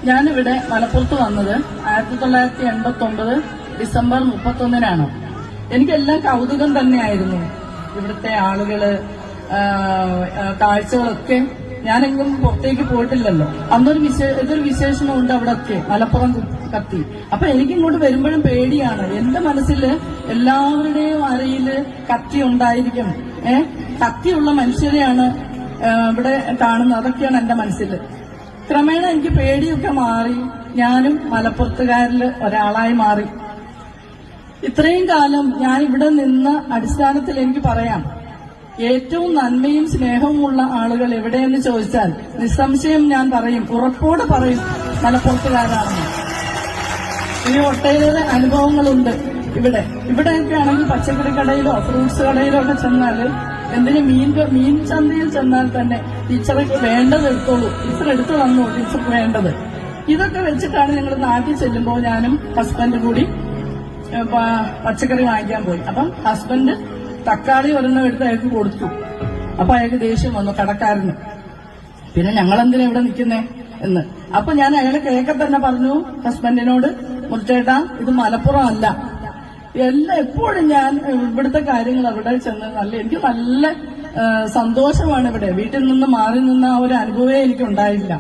ഞാനിവിടെ മലപ്പുറത്ത് വന്നത് 1989 ഡിസംബർ 31-നാണ്. എനിക്കെല്ലാം കൗതുകം തന്നെയായിരുന്നു. ഇവിടുത്തെ ആളുകള്, കാഴ്ചകളൊക്കെ. ഞാനെങ്കിലും പുറത്തേക്ക് പോയിട്ടില്ലല്ലോ. ഇതൊരു വിശേഷണമുണ്ട് അവിടെയൊക്കെ, മലപ്പുറം കത്തി. അപ്പൊ എനിക്കിങ്ങോട്ട് വരുമ്പോഴും പേടിയാണ്. എന്റെ മനസ്സില് എല്ലാവരുടെയും അരയില് കത്തി ഉണ്ടായിരിക്കും. കത്തിയുള്ള മനുഷ്യരെയാണ് ഇവിടെ കാണുന്നത്. അതൊക്കെയാണ് എന്റെ മനസ്സില്. ക്രമേണ എനിക്ക് പേടിയൊക്കെ മാറി. ഞാനും മലപ്പുറത്തുകാരില് ഒരാളായി മാറി. ഇത്രയും കാലം ഞാൻ ഇവിടെ നിന്ന അടിസ്ഥാനത്തിൽ എനിക്ക് പറയാം, ഏറ്റവും നന്മയും സ്നേഹവുമുള്ള ആളുകൾ എവിടെയെന്ന് ചോദിച്ചാൽ നിസ്സംശയം ഞാൻ പറയും, ഉറപ്പോടെ പറയും, മലപ്പുറത്തുകാരാണെന്ന്. ഇനി ഒട്ടേറെ അനുഭവങ്ങളുണ്ട് ഇവിടെയൊക്കെ ആണെങ്കിൽ പച്ചക്കറി കടയിലോ ഫ്രൂട്ട്സ് കടയിലോ ഒക്കെ ചെന്നാല്, എന്തിന് മീൻ ചന്തയിൽ ചെന്നാൽ തന്നെ ടീച്ചർക്ക് വേണ്ടത് എടുത്തോളൂ, ടീച്ചർ എടുത്തു തന്നു, ടീച്ചർക്ക് വേണ്ടത്. ഇതൊക്കെ വെച്ചിട്ടാണ് ഞങ്ങൾ നാട്ടിൽ ചെല്ലുമ്പോൾ ഞാനും ഹസ്ബൻഡ് കൂടി പച്ചക്കറി വാങ്ങിക്കാൻ പോയി. അപ്പം ഹസ്ബൻഡ് തക്കാളി ഒരെണ്ണം എടുത്ത് അയാൾക്ക് കൊടുത്തു. അപ്പൊ അയാൾക്ക് ദേഷ്യം വന്നു, കടക്കാരന്. പിന്നെ ഞങ്ങളെന്തിനാ ഇവിടെ നിൽക്കുന്നേ എന്ന്. അപ്പൊ ഞാൻ അയാളെ കേൾക്കെ തന്നെ പറഞ്ഞു ഹസ്ബൻഡിനോട്, മുറിച്ചേട്ടാ, ഇത് മലപ്പുറം അല്ല. എപ്പോഴും ഞാൻ ഇവിടുത്തെ കാര്യങ്ങൾ അവിടെ ചെന്ന് എനിക്ക് നല്ല സന്തോഷമാണ്. ഇവിടെ വീട്ടിൽ നിന്ന് മാറി നിന്ന ആ ഒരു അനുഭവമേ എനിക്കുണ്ടായില്ല.